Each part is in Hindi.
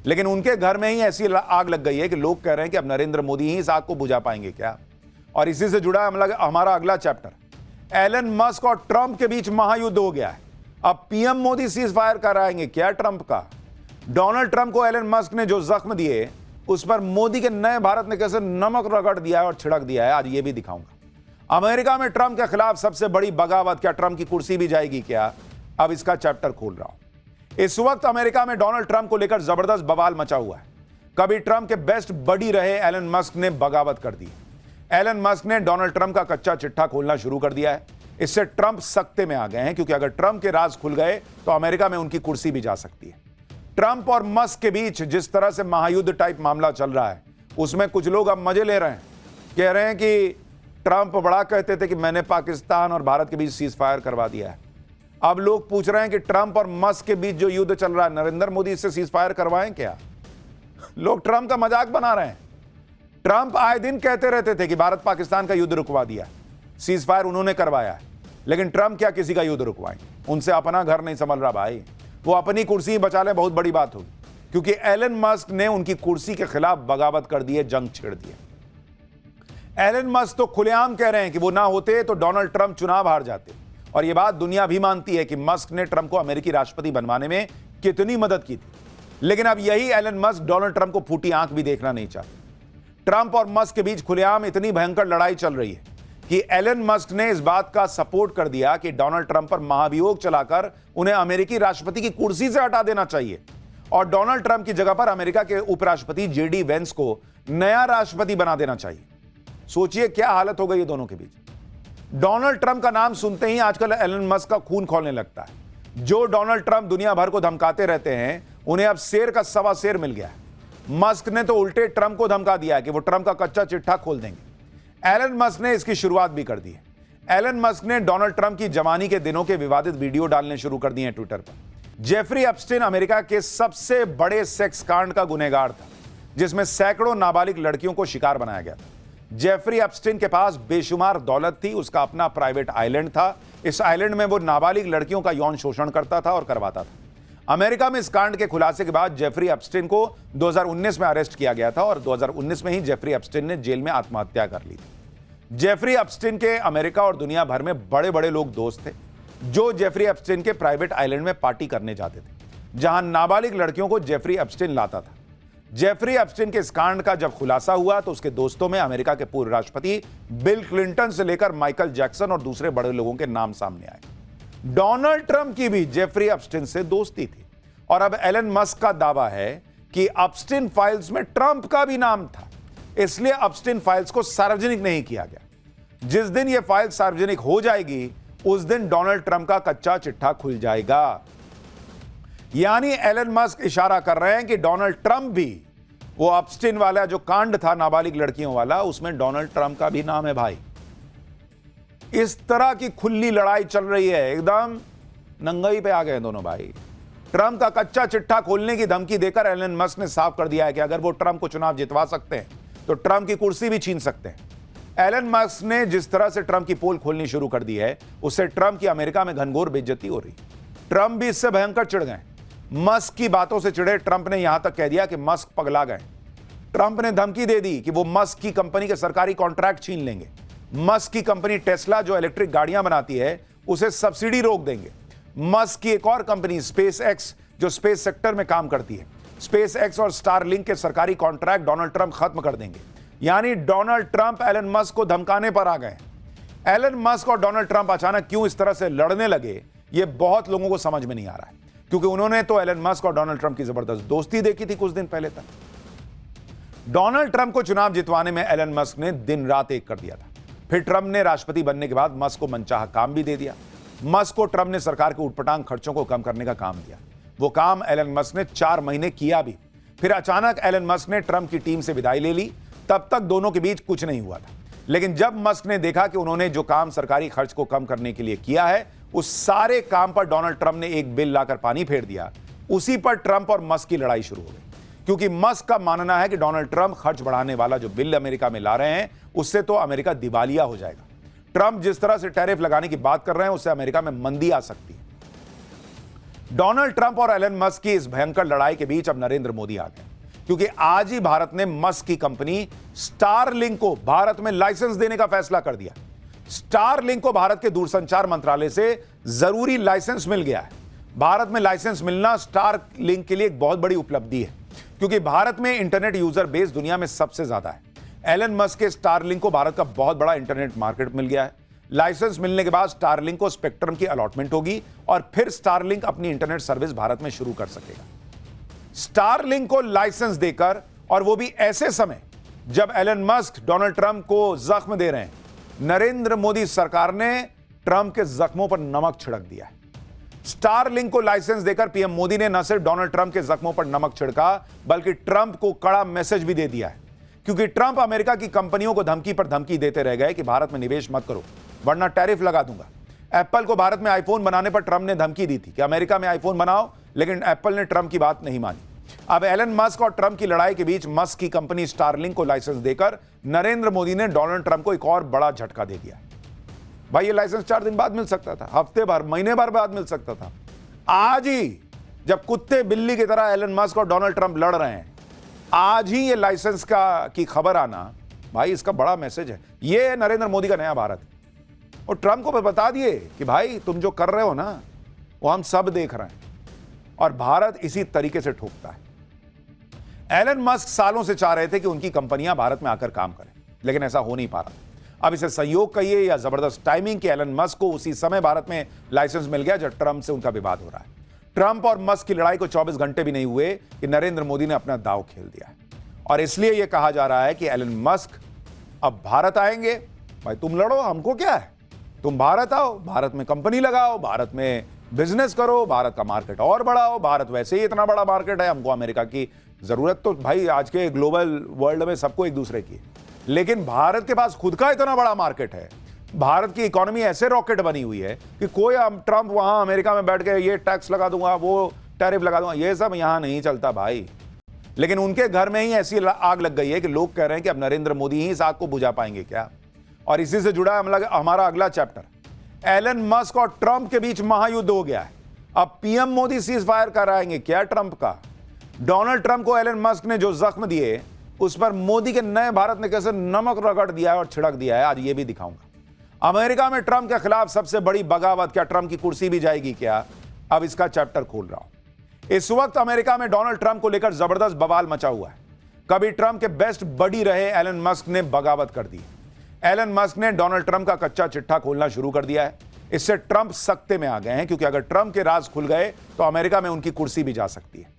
लेकिन उनके घर में ही ऐसी आग लग गई है कि लोग कह रहे हैं कि अब नरेंद्र मोदी ही इस आग को बुझा पाएंगे क्या। और इसी से जुड़ा हमारा अगला चैप्टर। एलन मस्क और ट्रंप के बीच महायुद्ध हो गया है। अब पीएम मोदी सीज फायर कराएंगे क्या ट्रंप का। डोनाल्ड ट्रंप को एलन मस्क ने जो जख्म दिए उस पर मोदी के नए भारत ने कैसे नमक रगड़ दिया है और छिड़क दिया है, आज ये भी दिखाऊंगा। अमेरिका में ट्रंप के खिलाफ सबसे बड़ी बगावत, क्या ट्रंप की कुर्सी भी जाएगी क्या, अब इसका चैप्टर खोल रहा हूं। इस वक्त अमेरिका में डोनाल्ड ट्रंप को लेकर जबरदस्त बवाल मचा हुआ है। कभी ट्रंप के बेस्ट बडी रहे एलन मस्क ने बगावत कर दी। एलन मस्क ने डोनाल्ड ट्रंप का कच्चा चिट्ठा खोलना शुरू कर दिया है। इससे ट्रंप सख्ते में आ गए हैं, क्योंकि अगर ट्रंप के राज खुल गए तो अमेरिका में उनकी कुर्सी भी जा सकती है। ट्रंप और मस्क के बीच जिस तरह से महायुद्ध टाइप मामला चल रहा है, उसमें कुछ लोग अब मजे ले रहे हैं। कह रहे हैं कि ट्रंप बड़ा कहते थे कि मैंने पाकिस्तान और भारत के बीच सीज फायर करवा दिया है। अब लोग पूछ रहे हैं कि ट्रंप और मस्क के बीच जो युद्ध चल रहा है, नरेंद्र मोदी इससे सीज फायर करवाएं क्या। लोग ट्रंप का मजाक बना रहे हैं। ट्रंप आए दिन कहते रहते थे कि भारत पाकिस्तान का युद्ध रुकवा दिया, सीज फायर उन्होंने करवाया है। लेकिन ट्रंप क्या किसी का युद्ध रुकवाएंगे, उनसे अपना घर नहीं संभल रहा भाई। वो अपनी कुर्सी बचा ले, बहुत बड़ी बात होगी, क्योंकि एलन मस्क ने उनकी कुर्सी के खिलाफ बगावत कर दी है, जंग छेड़ दी है। एलन मस्क तो खुलेआम कह रहे हैं कि वो ना होते तो डोनाल्ड ट्रंप चुनाव हार जाते। और यह बात दुनिया भी मानती है कि मस्क ने ट्रंप को अमेरिकी राष्ट्रपति बनवाने में कितनी मदद की थी। लेकिन अब यही एलन मस्क डोनाल्ड ट्रंप को फूटी आंख भी देखना नहीं चाहते। ट्रंप और मस्क के बीच खुलेआम इतनी भयंकर लड़ाई चल रही है कि एलन मस्क ने इस बात का सपोर्ट कर दिया कि डोनाल्ड ट्रंप पर महाभियोग चलाकर उन्हें अमेरिकी राष्ट्रपति की कुर्सी से हटा देना चाहिए और डोनाल्ड ट्रंप की जगह पर अमेरिका के उपराष्ट्रपति जेडी वेंस को नया राष्ट्रपति बना देना चाहिए। सोचिए क्या हालत हो गई है दोनों के बीच। डोनाल्ड ट्रंप का नाम सुनते ही आजकल एलन मस्क का खून खौलने लगता है। जो डोनाल्ड ट्रंप दुनिया भर को धमकाते रहते हैं, उन्हें अब शेर का सवा शेर मिल गया है। मस्क ने तो उल्टे ट्रंप को धमका दिया है कि वो ट्रंप का कच्चा चिट्ठा खोल देंगे। एलन मस्क ने इसकी शुरुआत भी कर दी है। एलन मस्क ने डोनाल्ड ट्रंप की जवानी के दिनों के विवादित वीडियो डालने शुरू कर दिए हैं ट्विटर पर। जेफरी एप्स्टीन अमेरिका के सबसे बड़े सेक्स कांड का गुनहगार था, जिसमें सैकड़ों नाबालिग लड़कियों को शिकार बनाया गया था। जेफरी एप्स्टीन के पास बेशुमार दौलत थी, उसका अपना प्राइवेट आइलैंड था। इस आइलैंड में वो नाबालिग लड़कियों का यौन शोषण करता था और करवाता था। अमेरिका में इस कांड के खुलासे के बाद जेफरी एप्स्टीन को 2019 में अरेस्ट किया गया था और 2019 में ही जेफरी एप्स्टीन ने जेल में आत्महत्या कर ली थी। जेफरी एप्स्टीन के अमेरिका और दुनिया भर में बड़े बड़े लोग दोस्त थे, जो जेफरी एप्स्टीन के प्राइवेट आइलैंड में पार्टी करने जाते थे, जहां नाबालिग लड़कियों को जेफरी एप्स्टीन लाता था। जेफरी एप्स्टीन के इस कांड का जब खुलासा हुआ तो उसके दोस्तों में अमेरिका के पूर्व राष्ट्रपति बिल क्लिंटन से लेकर माइकल जैक्सन और दूसरे बड़े लोगों के नाम सामने आए। डोनाल्ड ट्रंप की भी जेफरी एप्स्टीन से दोस्ती थी और अब एलन मस्क का दावा है कि एप्स्टीन फाइल्स में ट्रंप का भी नाम था, इसलिए एप्स्टीन फाइल्स को सार्वजनिक नहीं किया गया। जिस दिन यह फाइल सार्वजनिक हो जाएगी, उस दिन डोनाल्ड ट्रंप का कच्चा चिट्ठा खुल जाएगा। यानी एलन मस्क इशारा कर रहे हैं कि डोनाल्ड ट्रंप भी, वो एप्स्टीन वाला जो कांड था नाबालिग लड़कियों वाला, उसमें डोनाल्ड ट्रंप का भी नाम है भाई। इस तरह की खुली लड़ाई चल रही है, एकदम नंगाई पे आ गए दोनों भाई। ट्रंप का कच्चा चिट्ठा खोलने की धमकी देकर एलन मस्क ने साफ कर दिया है कि अगर वो ट्रंप को चुनाव जितवा सकते हैं तो ट्रंप की कुर्सी भी छीन सकते हैं। एलन मस्क ने जिस तरह से ट्रंप की पोल खोलनी शुरू कर दी है, उससे ट्रंप की अमेरिका में घनघोर बेइज्जती हो रही। ट्रंप भी इससे भयंकर चिढ़ गए। मस्क की बातों से चिढ़े ट्रंप ने यहां तक कह दिया कि मस्क पगला गए। ट्रंप ने धमकी दे दी कि वो मस्क की कंपनी के सरकारी कॉन्ट्रैक्ट छीन लेंगे। मस्क की कंपनी टेस्ला जो इलेक्ट्रिक गाड़ियां बनाती है, उसे सब्सिडी रोक देंगे। मस्क की एक और कंपनी स्पेस एक्स, जो स्पेस सेक्टर में काम करती है, स्पेस एक्स और स्टारलिंक के सरकारी कॉन्ट्रैक्ट डोनाल्ड ट्रंप खत्म कर देंगे। यानी डोनाल्ड ट्रंप एलन मस्क को धमकाने पर आ गए। एलन मस्क और डोनाल्ड ट्रंप अचानक क्यों इस तरह से लड़ने लगे, यह बहुत लोगों को समझ में नहीं आ रहा है, क्योंकि उन्होंने तो एलन मस्क और डोनाल्ड ट्रंप की जबरदस्त दोस्ती देखी थी कुछ दिन पहले तक। डोनाल्ड ट्रंप को चुनाव जितवाने में एलन मस्क ने दिन रात एक कर दिया था। फिर ट्रंप ने राष्ट्रपति बनने के बाद मस्क को मनचाहा काम भी दे दिया। मस्क को ट्रंप ने सरकार के उटपटांग खर्चों को कम करने का काम दिया। वो काम एलन मस्क ने 4 महीने किया भी। फिर अचानक एलन मस्क ने ट्रंप की टीम से विदाई ले ली। तब तक दोनों के बीच कुछ नहीं हुआ था, लेकिन जब मस्क ने देखा कि उन्होंने जो काम सरकारी खर्च को कम करने के लिए किया है, उस सारे काम पर डोनाल्ड ट्रंप ने एक बिल लाकर पानी फेर दिया। उसी पर ट्रंप और मस्क की लड़ाई शुरू हो गई, क्योंकि मस्क का मानना है कि डोनाल्ड ट्रंप खर्च बढ़ाने वाला जो बिल अमेरिका में ला रहे हैं, उससे तो अमेरिका दिवालिया हो जाएगा। ट्रंप जिस तरह से टैरिफ लगाने की बात कर रहे हैं, उससे अमेरिका में मंदी आ सकती है। डोनाल्ड ट्रंप और एलन मस्क की इस भयंकर लड़ाई के बीच अब नरेंद्र मोदी आ गए, क्योंकि आज ही भारत ने मस्क की कंपनी स्टारलिंक को भारत में लाइसेंस देने का फैसला कर दिया। स्टारलिंक को भारत के दूरसंचार मंत्रालय से जरूरी लाइसेंस मिल गया है। भारत में लाइसेंस मिलना स्टारलिंक के लिए एक बहुत बड़ी उपलब्धि है, क्योंकि भारत में इंटरनेट यूजर बेस दुनिया में सबसे ज्यादा है। एलन मस्क के स्टारलिंक को भारत का बहुत बड़ा इंटरनेट मार्केट मिल गया है। लाइसेंस मिलने के बाद स्टारलिंक को स्पेक्ट्रम की अलॉटमेंट होगी और फिर स्टारलिंक अपनी इंटरनेट सर्विस भारत में शुरू कर सकेगा। स्टारलिंक को लाइसेंस देकर, और वो भी ऐसे समय जब एलन मस्क डोनाल्ड ट्रंप को जख्म दे रहे हैं, नरेंद्र मोदी सरकार ने ट्रंप के जख्मों पर नमक छिड़क दिया है। स्टारलिंक को लाइसेंस देकर पीएम मोदी ने न सिर्फ डोनाल्ड ट्रंप के जख्मों पर नमक छिड़का, बल्कि ट्रंप को कड़ा मैसेज भी दे दिया है, क्योंकि ट्रंप अमेरिका की कंपनियों को धमकी पर धमकी देते रह गए कि भारत में निवेश मत करो वरना टैरिफ लगा दूंगा। एप्पल को भारत में आईफोन बनाने पर ट्रंप ने धमकी दी थी कि अमेरिका में आईफोन बनाओ, लेकिन एप्पल ने ट्रंप की बात नहीं मानी। अब एलन मस्क और ट्रंप की लड़ाई के बीच मस्क की कंपनी स्टारलिंक को लाइसेंस देकर नरेंद्र मोदी ने डोनाल्ड ट्रंप को एक और बड़ा झटका दे दिया। भाई ये लाइसेंस 4 दिन बाद मिल सकता था, हफ्ते भर, महीने भर बाद मिल सकता था। आज ही जब कुत्ते बिल्ली की तरह एलन मस्क और डोनाल्ड ट्रंप लड़ रहे हैं, आज ही ये लाइसेंस की खबर आना, भाई इसका बड़ा मैसेज है। ये नरेंद्र मोदी का नया भारत। और ट्रंप को बता दिए कि भाई तुम जो कर रहे हो ना, वो हम सब देख रहे हैं, और भारत इसी तरीके से ठोकता है। एलन मस्क सालों से चाह रहे थे कि उनकी कंपनियां भारत में आकर काम करें, लेकिन ऐसा हो नहीं पा रहा। अब इसे संयोग कहिए या जबरदस्त टाइमिंग कि एलन मस्क को उसी समय भारत में लाइसेंस मिल गया जब ट्रंप से उनका विवाद हो रहा है। ट्रंप और मस्क की लड़ाई को 24 घंटे भी नहीं हुए कि नरेंद्र मोदी ने अपना दांव खेल दिया है, और इसलिए यह कहा जा रहा है कि एलन मस्क अब भारत आएंगे। भाई तुम लड़ो, हमको क्या है, तुम भारत आओ, भारत में कंपनी लगाओ, भारत में बिजनेस करो, भारत का मार्केट और बढ़ाओ। भारत वैसे ही इतना बड़ा मार्केट है, हमको अमेरिका की जरूरत तो भाई आज के ग्लोबल वर्ल्ड में सबको एक दूसरे की, लेकिन भारत के पास खुद का इतना बड़ा मार्केट है। भारत की इकोनॉमी ऐसे रॉकेट बनी हुई है कि कोई ट्रंप वहां अमेरिका में बैठ के ये टैक्स लगा दूंगा, वो टैरिफ लगा दूंगा, ये सब यहां नहीं चलता भाई। लेकिन उनके घर में ही ऐसी आग लग गई है कि लोग कह रहे हैं कि अब नरेंद्र मोदी ही इस आग को बुझा पाएंगे क्या। और इसी से जुड़ा है हमारा अगला चैप्टर। एलन मस्क और ट्रंप के बीच महायुद्ध हो गया है। अब पीएम मोदी सीज फायर कराएंगे क्या ट्रंप का। डोनाल्ड ट्रंप को एलन मस्क ने जो जख्म दिए, उस पर मोदी के नए भारत ने कैसे नमक रगड़ दिया है और छिड़क दिया है, आज ये भी दिखाऊंगा। अमेरिका में ट्रंप के खिलाफ सबसे बड़ी बगावत, क्या ट्रंप की कुर्सी भी जाएगी क्या, अब इसका चैप्टर खोल रहा हूं। इस वक्त अमेरिका में डोनाल्ड ट्रंप को लेकर जबरदस्त बवाल मचा हुआ है। कभी ट्रंप के बेस्ट बडी रहे एलन मस्क ने बगावत कर दी। एलन मस्क ने डोनाल्ड ट्रंप का कच्चा चिट्ठा खोलना शुरू कर दिया है। इससे ट्रंप सख्ते में आ गए हैं, क्योंकि अगर ट्रंप के राज खुल गए तो अमेरिका में उनकी कुर्सी भी जा सकती है।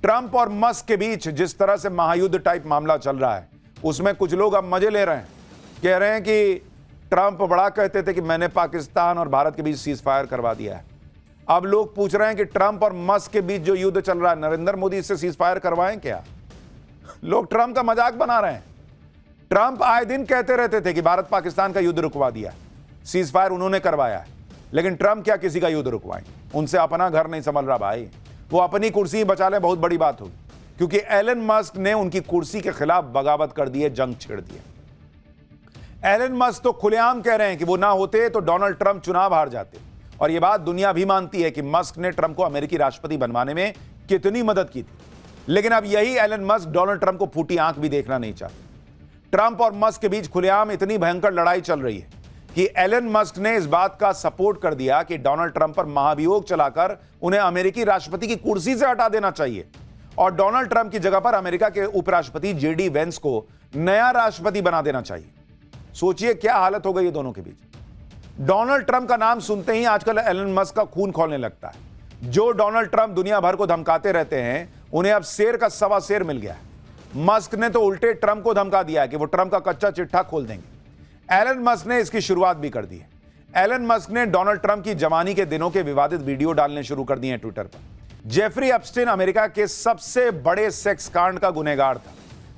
ट्रंप और मस्क के बीच जिस तरह से महायुद्ध टाइप मामला चल रहा है, उसमें कुछ लोग अब मजे ले रहे हैं। कह रहे हैं कि ट्रंप बड़ा कहते थे कि मैंने पाकिस्तान और भारत के बीच सीज फायर करवा दिया है। अब लोग पूछ रहे हैं कि ट्रंप और मस्क के बीच जो युद्ध चल रहा है, नरेंद्र मोदी इससे सीज फायर करवाएं क्या। लोग ट्रंप का मजाक बना रहे हैं। ट्रंप आए दिन कहते रहते थे कि भारत पाकिस्तान का युद्ध रुकवा दिया, सीज फायर उन्होंने करवाया है, लेकिन ट्रंप क्या किसी का युद्ध रुकवाएंगे। उनसे अपना घर नहीं संभल रहा भाई, वो अपनी कुर्सी ही बचा ले, बहुत बड़ी बात होगी, क्योंकि एलन मस्क ने उनकी कुर्सी के खिलाफ बगावत कर दी है, जंग छेड़ दी है। एलन मस्क तो खुलेआम कह रहे हैं कि वो ना होते तो डोनाल्ड ट्रंप चुनाव हार जाते, और यह बात दुनिया भी मानती है कि मस्क ने ट्रंप को अमेरिकी राष्ट्रपति बनवाने में कितनी मदद की थी। लेकिन अब यही एलन मस्क डोनाल्ड ट्रंप को फूटी आंख भी देखना नहीं चाहते। ट्रंप और मस्क के बीच खुलेआम इतनी भयंकर लड़ाई चल रही है कि एलन मस्क ने इस बात का सपोर्ट कर दिया कि डोनाल्ड ट्रंप पर महाभियोग चलाकर उन्हें अमेरिकी राष्ट्रपति की कुर्सी से हटा देना चाहिए, और डोनाल्ड ट्रंप की जगह पर अमेरिका के उपराष्ट्रपति जेडी वेंस को नया राष्ट्रपति बना देना चाहिए। सोचिए क्या हालत हो गई है दोनों के बीच। डोनाल्ड ट्रंप का नाम सुनते ही आजकल एलन मस्क का खून खौलने लगता है। जो डोनाल्ड ट्रंप दुनिया भर को धमकाते रहते हैं, उन्हें अब शेर का सवा शेर मिल गया है। मस्क ने तो उल्टे ट्रंप को धमका दिया कि वो ट्रंप का कच्चा चिट्ठा खोल देंगे। एलन मस्क ने इसकी शुरुआत भी कर दी है। एलन मस्क ने डोनाल्ड ट्रंप की जवानी के दिनों के विवादित वीडियो डालने शुरू कर दिए हैं ट्विटर पर। जेफरी एप्स्टीन अमेरिका के सबसे बड़े सेक्स कांड का गुनहगार था,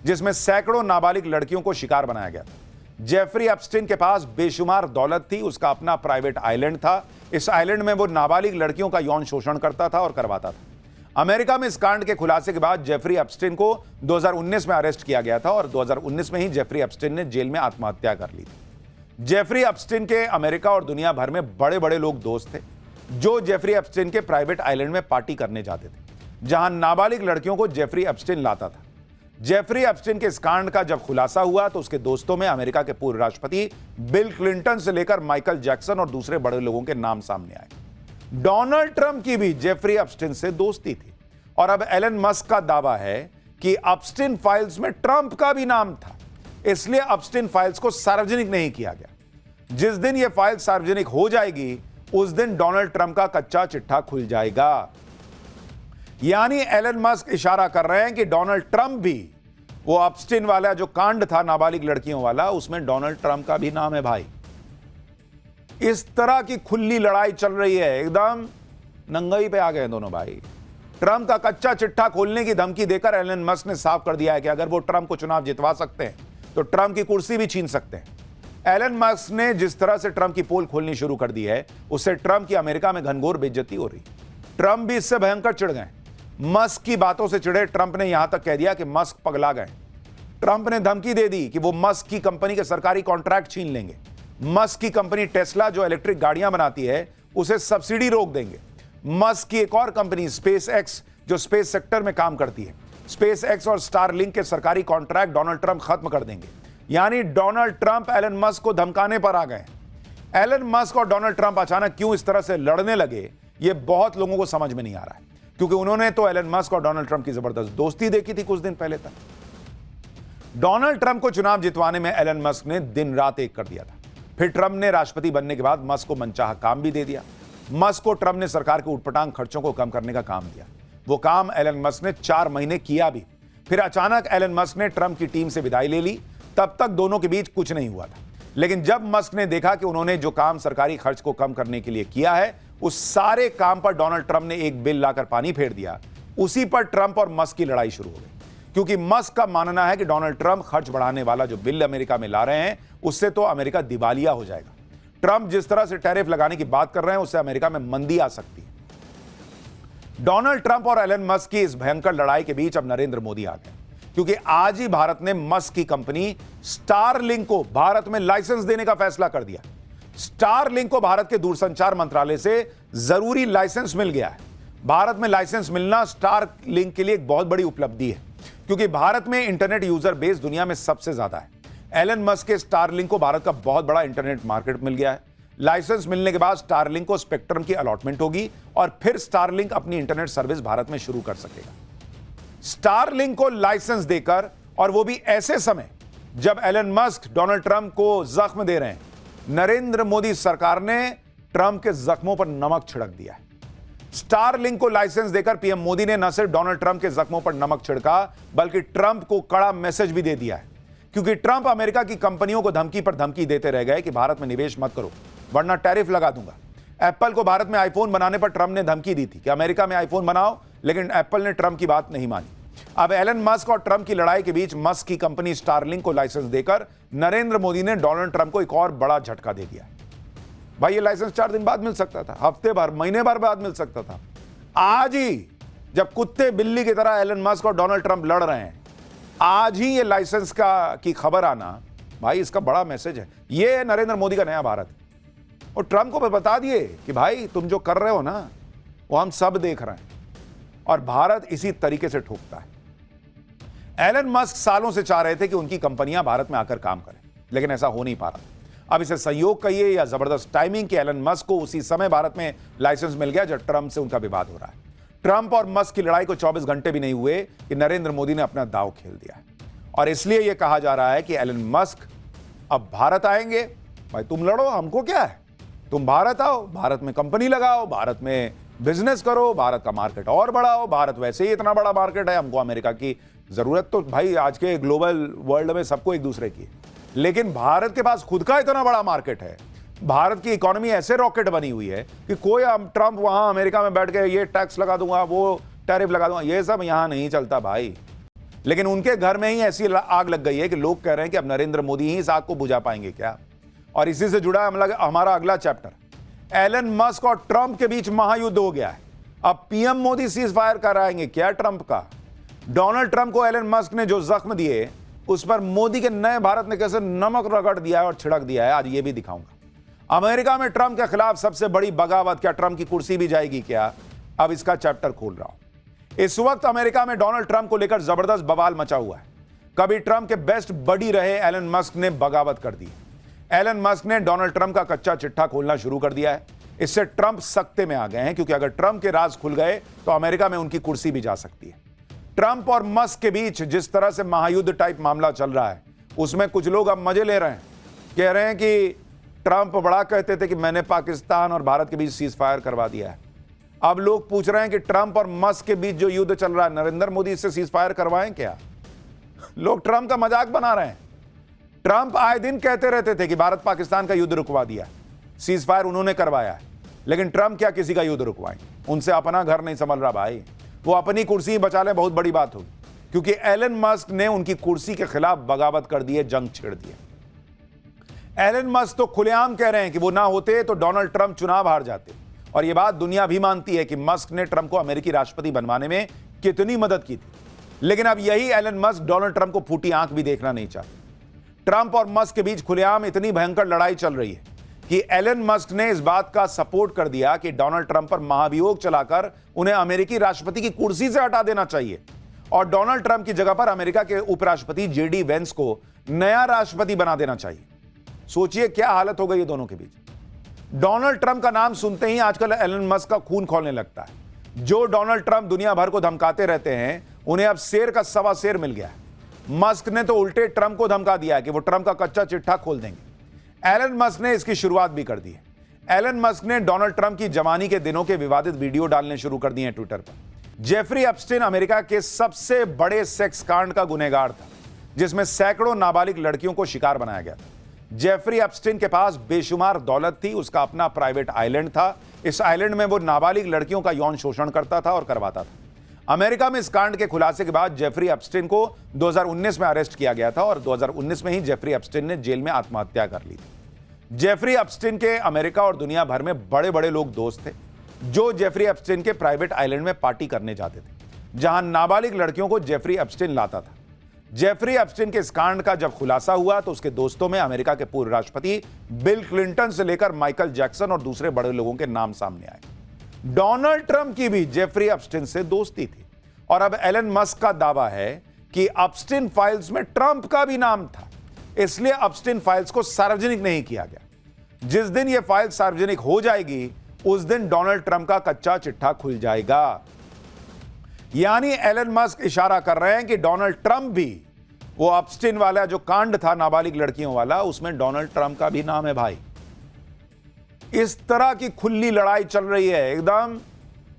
जिसमें सैकड़ों नाबालिग लड़कियों को शिकार बनाया गया था। जेफरी एप्स्टीन के पास बेशुमार दौलत थी, उसका अपना प्राइवेट आइलैंड था। इस आइलैंड में वो नाबालिग लड़कियों का यौन शोषण करता था और करवाता था। अमेरिका में इस कांड के खुलासे के बाद जेफरी एप्स्टीन को 2019 में अरेस्ट किया गया था, और 2019 में ही जेफरी एप्स्टीन ने जेल में आत्महत्या कर ली थी। जेफरी एप्स्टीन के अमेरिका और दुनिया भर में बड़े बड़े लोग दोस्त थे। जो जेफरी एप्स्टीन के प्राइवेट आइलैंड में पार्टी करने जाते थे, जहां नाबालिग लड़कियों को जेफरी एप्स्टीन लाता था। जेफरी एप्स्टीन के इस कांड का जब खुलासा हुआ तो उसके दोस्तों में अमेरिका के पूर्व राष्ट्रपति बिल क्लिंटन से लेकर माइकल जैक्सन और दूसरे बड़े लोगों के नाम सामने आए। डोनाल्ड ट्रंप की भी जेफरी एप्स्टीन से दोस्ती थी और अब एलन मस्क का दावा है कि एप्स्टीन फाइल्स में ट्रंप का भी नाम था, इसलिए एप्स्टीन फाइल्स को सार्वजनिक नहीं किया गया। जिस दिन यह फाइल सार्वजनिक हो जाएगी उस दिन डोनाल्ड ट्रंप का कच्चा चिट्ठा खुल जाएगा। यानी एलन मस्क इशारा कर रहे हैं कि डोनाल्ड ट्रंप भी, वो एप्स्टीन वाला जो कांड था नाबालिग लड़कियों वाला, उसमें डोनाल्ड ट्रंप का भी नाम है भाई। इस तरह की खुली लड़ाई चल रही है, एकदम नंगाई पे आ गए दोनों भाई। ट्रंप का कच्चा चिट्ठा खोलने की धमकी देकर एलन मस्क ने साफ कर दिया है कि अगर वो ट्रंप को चुनाव जितवा सकते हैं तो ट्रंप की कुर्सी भी छीन सकते हैं। एलन मस्क ने जिस तरह से ट्रंप की पोल खोलनी शुरू कर दी है, उससे ट्रंप की अमेरिका में घनघोर बेइज्जती हो रही। ट्रंप भी इससे भयंकर चिढ़ गए। मस्क की बातों से चिढ़े ट्रंप ने यहां तक कह दिया कि मस्क पगला गए। ट्रंप ने धमकी दे दी कि वो मस्क की कंपनी के सरकारी कॉन्ट्रैक्ट छीन लेंगे। मस्क की कंपनी टेस्ला जो इलेक्ट्रिक गाड़ियां बनाती है, उसे सब्सिडी रोक देंगे। मस्क की एक और कंपनी स्पेस एक्स जो स्पेस सेक्टर में काम करती है, स्पेस एक्स और स्टारलिंक के सरकारी कॉन्ट्रैक्ट डोनाल्ड ट्रंप खत्म कर देंगे। यानी डोनाल्ड ट्रंप एलन मस्क को धमकाने पर आ गए। एलन मस्क और डोनाल्ड ट्रंप अचानक क्यों इस तरह से लड़ने लगे, यह बहुत लोगों को समझ में नहीं आ रहा है, क्योंकि उन्होंने तो एलन मस्क और डोनाल्ड ट्रंप की जबरदस्त दोस्ती देखी थी कुछ दिन पहले तक। डोनाल्ड ट्रंप को चुनाव जितवाने में एलन मस्क ने दिन रात एक कर दिया था। फिर ट्रंप ने राष्ट्रपति बनने के बाद मस्क को मनचाहा काम भी दे दिया। मस्क को ट्रंप ने सरकार के उटपटांग खर्चों को कम करने का काम दिया। वो काम एलन मस्क ने 4 महीने किया भी। फिर अचानक एलन मस्क ने ट्रंप की टीम से विदाई ले ली। तब तक दोनों के बीच कुछ नहीं हुआ था, लेकिन जब मस्क ने देखा कि उन्होंने जो काम सरकारी खर्च को कम करने के लिए किया है, उस सारे काम पर डोनाल्ड ट्रंप ने एक बिल लाकर पानी फेर दिया। उसी पर ट्रंप और मस्क की लड़ाई शुरू हो गई, क्योंकि मस्क का मानना है कि डोनाल्ड ट्रंप खर्च बढ़ाने वाला जो बिल अमेरिका में ला रहे हैं, उससे तो अमेरिका दिवालिया हो जाएगा। ट्रंप जिस तरह से टैरिफ लगाने की बात कर रहे हैं, उससे अमेरिका में मंदी आ सकती है। डोनाल्ड ट्रंप और एलन मस्क की इस भयंकर लड़ाई के बीच अब नरेंद्र मोदी आ गए, क्योंकि आज ही भारत ने मस्क की कंपनी स्टारलिंक को भारत में लाइसेंस देने का फैसला कर दिया। स्टारलिंक को भारत के दूरसंचार मंत्रालय से जरूरी लाइसेंस मिल गया है। भारत में लाइसेंस मिलना स्टारलिंक के लिए एक बहुत बड़ी उपलब्धि है, क्योंकि भारत में इंटरनेट यूजर बेस दुनिया में सबसे ज्यादा है। एलन मस्क के स्टारलिंक को भारत का बहुत बड़ा इंटरनेट मार्केट मिल गया है। लाइसेंस मिलने के बाद स्टारलिंक को स्पेक्ट्रम की अलॉटमेंट होगी और फिर स्टारलिंक अपनी इंटरनेट सर्विस भारत में शुरू कर सकेगा। स्टारलिंक को लाइसेंस देकर, और वो भी ऐसे समय जब एलन मस्क डोनाल्ड ट्रंप को जख्म दे रहे हैं, नरेंद्र मोदी सरकार ने ट्रंप के जख्मों पर नमक छिड़क दिया है। स्टारलिंक को लाइसेंस देकर पीएम मोदी ने न सिर्फ डोनाल्ड ट्रंप के जख्मों पर नमक छिड़का, बल्कि ट्रंप को कड़ा मैसेज भी दे दिया है, क्योंकि ट्रंप अमेरिका की कंपनियों को धमकी पर धमकी देते रह गए कि भारत में निवेश मत करो वरना टैरिफ लगा दूंगा। एप्पल को भारत में आईफोन बनाने पर ट्रंप ने धमकी दी थी कि अमेरिका में आईफोन बनाओ, लेकिन एप्पल ने ट्रंप की बात नहीं मानी। अब एलन मस्क और ट्रंप की लड़ाई के बीच मस्क की कंपनी स्टारलिंक को लाइसेंस देकर नरेंद्र मोदी ने डोनाल्ड ट्रंप को एक और बड़ा झटका दे दिया। भाई ये लाइसेंस 4 दिन बाद मिल सकता था, हफ्ते भर, महीने भर बाद मिल सकता था। आज ही जब कुत्ते बिल्ली की तरह एलन मस्क और डोनाल्ड ट्रंप लड़ रहे हैं, आज ही ये लाइसेंस की खबर आना, भाई इसका बड़ा मैसेज है। ये है नरेंद्र मोदी का नया भारत। और ट्रंप को बता दिए कि भाई तुम जो कर रहे हो ना, वो हम सब देख रहे हैं, और भारत इसी तरीके से ठोकता है। एलन मस्क सालों से चाह रहे थे कि उनकी कंपनियां भारत में आकर काम करें, लेकिन ऐसा हो नहीं पा रहा। अब इसे संयोग कहिए या जबरदस्त टाइमिंग कि एलन मस्क को उसी समय भारत में लाइसेंस मिल गया जब ट्रंप से उनका विवाद हो रहा है। ट्रंप और मस्क की लड़ाई को 24 घंटे भी नहीं हुए कि नरेंद्र मोदी ने अपना दांव खेल दिया है, और इसलिए यह कहा जा रहा है कि एलन मस्क अब भारत आएंगे। भाई तुम लड़ो, हमको क्या है, तुम भारत आओ, भारत में कंपनी लगाओ, भारत में बिजनेस करो, भारत का मार्केट और बढ़ाओ। भारत वैसे ही इतना बड़ा मार्केट है, हमको अमेरिका की जरूरत तो भाई आज के ग्लोबल वर्ल्ड में सबको एक दूसरे की, लेकिन भारत के पास खुद का इतना बड़ा मार्केट है। भारत की इकोनॉमी ऐसे रॉकेट बनी हुई है कि कोई ट्रंप वहां अमेरिका में बैठ के ये टैक्स लगा दूंगा, वो टैरिफ लगा दूंगा, ये सब यहां नहीं चलता भाई। लेकिन उनके घर में ही ऐसी आग लग गई है कि लोग कह रहे हैं कि अब नरेंद्र मोदी ही इस आग को बुझा पाएंगे क्या। और इसी से जुड़ा हमारा अगला चैप्टर, एलन मस्क और ट्रंप के बीच महायुद्ध हो गया है। अब पीएम मोदी सीज फायर कराएंगे क्या ट्रंप का। डोनाल्ड ट्रंप को एलन मस्क ने जो जख्म दिए, उस पर मोदी के नए भारत ने कैसे नमक रगड़ दिया है और छिड़क दिया है, आज ये भी दिखाऊंगा। अमेरिका में ट्रंप के खिलाफ सबसे बड़ी बगावत, क्या ट्रंप की कुर्सी भी जाएगी क्या? अब इसका चैप्टर खोल रहा हूं। इस वक्त अमेरिका में डोनाल्ड ट्रंप को लेकर जबरदस्त बवाल मचा हुआ है। कभी ट्रंप के बेस्ट बडी रहे एलन मस्क ने बगावत कर दी। एलन मस्क ने डोनाल्ड ट्रंप का कच्चा चिट्ठा खोलना शुरू कर दिया है। इससे ट्रंप सख्ते में आ गए हैं, क्योंकि अगर ट्रंप के राज खुल गए तो अमेरिका में उनकी कुर्सी भी जा सकती है। ट्रंप और मस्क के बीच जिस तरह से महायुद्ध टाइप मामला चल रहा है, उसमें कुछ लोग अब मजे ले रहे हैं। कह रहे हैं कि ट्रंप बड़ा कहते थे कि मैंने पाकिस्तान और भारत के बीच सीज फायर करवा दिया है। अब लोग पूछ रहे हैं कि ट्रंप और मस्क के बीच जो युद्ध चल रहा है, नरेंद्र मोदी इससे सीज फायर करवाएं क्या? लोग ट्रंप का मजाक बना रहे हैं। ट्रंप आए दिन कहते रहते थे कि भारत पाकिस्तान का युद्ध रुकवा दिया, सीज फायर उन्होंने करवाया है। लेकिन ट्रंप क्या किसी का युद्ध रुकवाएं? उनसे अपना घर नहीं संभल रहा भाई। वो अपनी कुर्सी बचा ले, बहुत बड़ी बात होगी, क्योंकि एलन मस्क ने उनकी कुर्सी के खिलाफ बगावत कर दी है, जंग छेड़ दी है। एलन मस्क तो खुलेआम कह रहे हैं कि वो ना होते तो डोनाल्ड ट्रंप चुनाव हार जाते, और यह बात दुनिया भी मानती है कि मस्क ने ट्रंप को अमेरिकी राष्ट्रपति बनवाने में कितनी मदद की थी। लेकिन अब यही एलन मस्क डोनाल्ड ट्रंप को फूटी आंख भी देखना नहीं चाहते। ट्रंप और मस्क के बीच खुलेआम इतनी भयंकर लड़ाई चल रही है कि एलन मस्क ने इस बात का सपोर्ट कर दिया कि डोनाल्ड ट्रंप पर महाभियोग चलाकर उन्हें अमेरिकी राष्ट्रपति की कुर्सी से हटा देना चाहिए, और डोनाल्ड ट्रंप की जगह पर अमेरिका के उपराष्ट्रपति जेडी वेंस को नया राष्ट्रपति बना देना चाहिए। सोचिए क्या हालत हो गई है दोनों के बीच। डोनाल्ड ट्रंप का नाम सुनते ही आजकल एलन मस्क का खून खौलने लगता है। जो डोनाल्ड ट्रंप दुनिया भर को धमकाते रहते हैं, उन्हें अब शेर का सवा शेर मिल गया है। मस्क ने तो उल्टे ट्रंप को धमका दिया कि वो ट्रंप का कच्चा चिट्ठा खोल देंगे। एलन मस्क ने इसकी शुरुआत भी कर दी है। एलन मस्क ने डोनाल्ड ट्रंप की जवानी के दिनों के विवादित वीडियो डालने शुरू कर दिए हैं ट्विटर पर। जेफरी एप्स्टीन अमेरिका के सबसे बड़े सेक्स कांड का गुनहगार था, जिसमें सैकड़ों नाबालिग लड़कियों को शिकार बनाया गया था। जेफरी एप्स्टीन के पास बेशुमार दौलत थी, उसका अपना प्राइवेट आइलैंड था। इस आइलैंड में वो नाबालिग लड़कियों का यौन शोषण करता था और करवाता था। अमेरिका में इस कांड के खुलासे के बाद जेफरी एप्स्टीन को 2019 में अरेस्ट किया गया था, और 2019 में ही जेफरी एप्स्टीन ने जेल में आत्महत्या कर ली थी। जेफरी एप्स्टीन के अमेरिका और दुनिया भर में बड़े बड़े लोग दोस्त थे, जो जेफरी एप्स्टीन के प्राइवेट आइलैंड में पार्टी करने जाते थे, जहां नाबालिग लड़कियों को जेफरी एप्स्टीन लाता था। जेफरी एप्स्टीन के इस कांड का जब खुलासा हुआ तो उसके दोस्तों में अमेरिका के पूर्व राष्ट्रपति बिल क्लिंटन से लेकर माइकल जैक्सन और दूसरे बड़े लोगों के नाम सामने आए। डोनाल्ड ट्रंप की भी जेफरी एप्स्टीन से दोस्ती थी, और अब एलन मस्क का दावा है कि एप्स्टीन फाइल्स में ट्रंप का भी नाम था, इसलिए एप्स्टीन फाइल्स को सार्वजनिक नहीं किया गया। जिस दिन यह फाइल सार्वजनिक हो जाएगी, उस दिन डोनाल्ड ट्रंप का कच्चा चिट्ठा खुल जाएगा। यानी एलन मस्क इशारा कर रहे हैं कि डोनाल्ड ट्रंप भी, वो एप्स्टीन वाला जो कांड था नाबालिग लड़कियों वाला, उसमें डोनाल्ड ट्रंप का भी नाम है भाई। इस तरह की खुली लड़ाई चल रही है, एकदम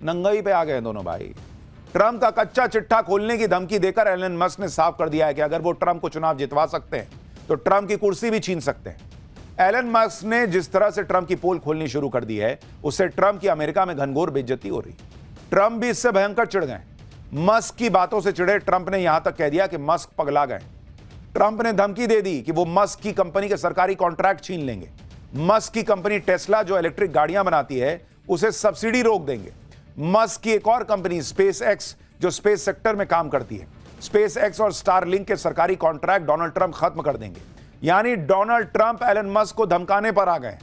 नंगाई पे आ गए दोनों भाई। ट्रंप का कच्चा चिट्ठा खोलने की धमकी देकर एलन मस्क ने साफ कर दिया है कि अगर वो ट्रंप को चुनाव जितवा सकते हैं तो ट्रंप की कुर्सी भी छीन सकते हैं। एलन मस्क ने जिस तरह से ट्रंप की पोल खोलनी शुरू कर दी है, उससे ट्रंप की अमेरिका में घनघोर बेइज्जती हो रही। ट्रंप भी इससे भयंकर चिढ़ गए। मस्क की बातों से चिढ़े ट्रंप ने यहां तक कह दिया कि मस्क पगला गए। ट्रंप ने धमकी दे दी कि वो मस्क की कंपनी के सरकारी कॉन्ट्रैक्ट छीन लेंगे। मस्क की कंपनी टेस्ला जो इलेक्ट्रिक गाड़ियां बनाती है, उसे सब्सिडी रोक देंगे। मस्क की एक और कंपनी स्पेस एक्स, जो स्पेस सेक्टर में काम करती है, स्पेस एक्स और स्टारलिंक के सरकारी कॉन्ट्रैक्ट डोनाल्ड ट्रंप खत्म कर देंगे। यानी डोनाल्ड ट्रंप एलन मस्क को धमकाने पर आ गए।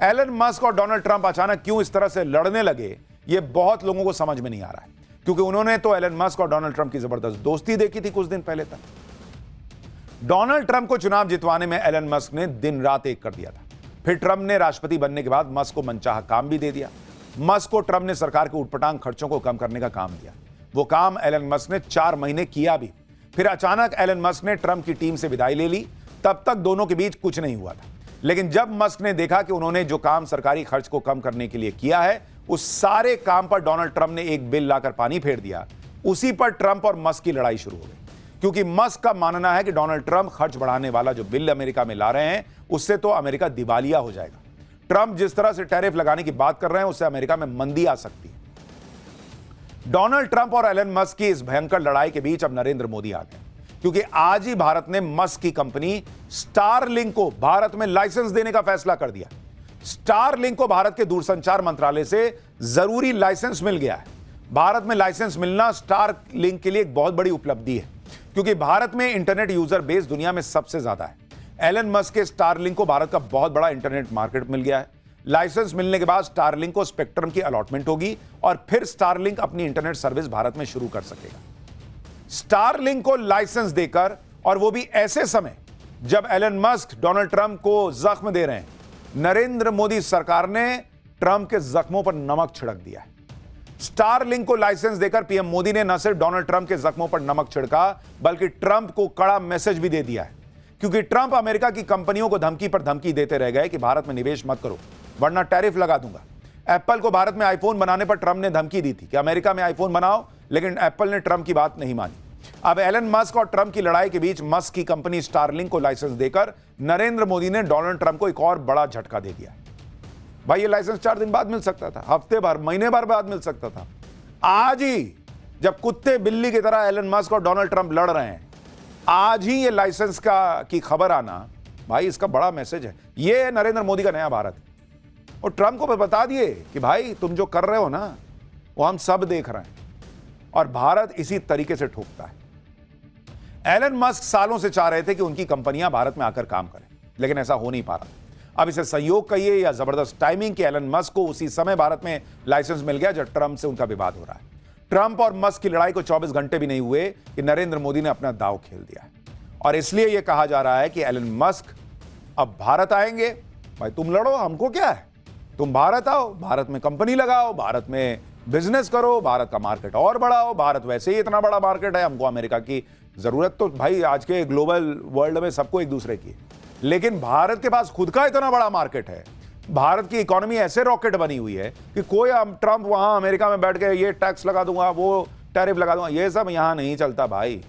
एलन मस्क और डोनाल्ड ट्रंप अचानक क्यों इस तरह से लड़ने लगे, यह बहुत लोगों को समझ में नहीं आ रहा है, क्योंकि उन्होंने तो एलन मस्क और डोनाल्ड ट्रंप की जबरदस्त दोस्ती देखी थी कुछ दिन पहले तक। डोनाल्ड ट्रंप को चुनाव जितवाने में एलन मस्क ने दिन रात एक कर दिया था। फिर ट्रंप ने राष्ट्रपति बनने के बाद मस्क को मनचाहा काम भी दे दिया। मस्क को ट्रंप ने सरकार के उटपटांग खर्चों को कम करने का काम दिया। वो काम एलन मस्क ने 4 महीने किया भी। फिर अचानक एलन मस्क ने ट्रंप की टीम से विदाई ले ली। तब तक दोनों के बीच कुछ नहीं हुआ था, लेकिन जब मस्क ने देखा कि उन्होंने जो काम सरकारी खर्च को कम करने के लिए किया है, उस सारे काम पर डोनाल्ड ट्रंप ने एक बिल लाकर पानी फेर दिया। उसी पर ट्रंप और मस्क की लड़ाई शुरू हो गई, क्योंकि मस्क का मानना है कि डोनाल्ड ट्रंप खर्च बढ़ाने वाला जो बिल अमेरिका में ला रहे हैं, उससे तो अमेरिका दिवालिया हो जाएगा। ट्रंप जिस तरह से टैरिफ लगाने की बात कर रहे हैं, उससे अमेरिका में मंदी आ सकती है। डोनाल्ड ट्रंप और एलन मस्क की इस भयंकर लड़ाई के बीच अब नरेंद्र मोदी आ गए, क्योंकि आज ही भारत ने मस्क की कंपनी स्टारलिंक को भारत में लाइसेंस देने का फैसला कर दिया। स्टारलिंक को भारत के दूरसंचार मंत्रालय से जरूरी लाइसेंस मिल गया है। भारत में लाइसेंस मिलना स्टारलिंक के लिए एक बहुत बड़ी उपलब्धि है, क्योंकि भारत में इंटरनेट यूजर बेस दुनिया में सबसे ज्यादा है। एलन मस्क के स्टारलिंक को भारत का बहुत बड़ा इंटरनेट मार्केट मिल गया है। लाइसेंस मिलने के बाद स्टारलिंक को स्पेक्ट्रम की अलॉटमेंट होगी और फिर स्टारलिंक अपनी इंटरनेट सर्विस भारत में शुरू कर सकेगा। स्टारलिंक को लाइसेंस देकर, और वो भी ऐसे समय जब एलन मस्क डोनाल्ड ट्रंप को जख्म दे रहे हैं, नरेंद्र मोदी सरकार ने ट्रंप के जख्मों पर नमक छिड़क दिया है। स्टारलिंक को लाइसेंस देकर पीएम मोदी ने न सिर्फ डोनाल्ड ट्रंप के जख्मों पर नमक छिड़का, बल्कि ट्रंप को कड़ा मैसेज भी दे दिया है। क्योंकि ट्रंप अमेरिका की कंपनियों को धमकी पर धमकी देते रह गए कि भारत में निवेश मत करो वरना टैरिफ लगा दूंगा। एप्पल को भारत में आईफोन बनाने पर ट्रंप ने धमकी दी थी कि अमेरिका में आईफोन बनाओ, लेकिन एप्पल ने ट्रंप की बात नहीं मानी। अब एलन मस्क और ट्रंप की लड़ाई के बीच मस्क की कंपनी स्टारलिंक को लाइसेंस देकर नरेंद्र मोदी ने डोनाल्ड ट्रंप को एक और बड़ा झटका दे दिया। भाई ये लाइसेंस 4 दिन बाद मिल सकता था, हफ्ते भर, महीने भर बाद मिल सकता था। आज ही जब कुत्ते बिल्ली की तरह एलन मस्क और डोनाल्ड ट्रंप लड़ रहे हैं, आज ही ये लाइसेंस की खबर आना, भाई इसका बड़ा मैसेज है। ये है नरेंद्र मोदी का नया भारत। और ट्रंप को बता दिए कि भाई तुम जो कर रहे हो ना, वो हम सब देख रहे हैं और भारत इसी तरीके से ठोकता है। एलन मस्क सालों से चाह रहे थे कि उनकी कंपनियां भारत में आकर काम करें, लेकिन ऐसा हो नहीं पा रहा। अब इसे संयोग कहिए या जबरदस्त टाइमिंग कि एलन मस्क को उसी समय भारत में लाइसेंस मिल गया जब ट्रंप से उनका विवाद हो रहा है। ट्रंप और मस्क की लड़ाई को 24 घंटे भी नहीं हुए कि नरेंद्र मोदी ने अपना दांव खेल दिया है। और इसलिए यह कहा जा रहा है कि एलन मस्क अब भारत आएंगे। भाई तुम लड़ो, हमको क्या है, तुम भारत आओ, भारत में कंपनी लगाओ, भारत में बिजनेस करो, भारत का मार्केट और बढ़ाओ। भारत वैसे ही इतना बड़ा मार्केट है, हमको अमेरिका की जरूरत तो भाई आज के ग्लोबल वर्ल्ड में सबको एक दूसरे की, लेकिन भारत के पास खुद का इतना बड़ा मार्केट है। भारत की इकोनॉमी ऐसे रॉकेट बनी हुई है कि कोई ट्रंप वहां अमेरिका में बैठ के ये टैक्स लगा दूंगा, वो टैरिफ लगा दूंगा, ये सब यहां नहीं चलता भाई।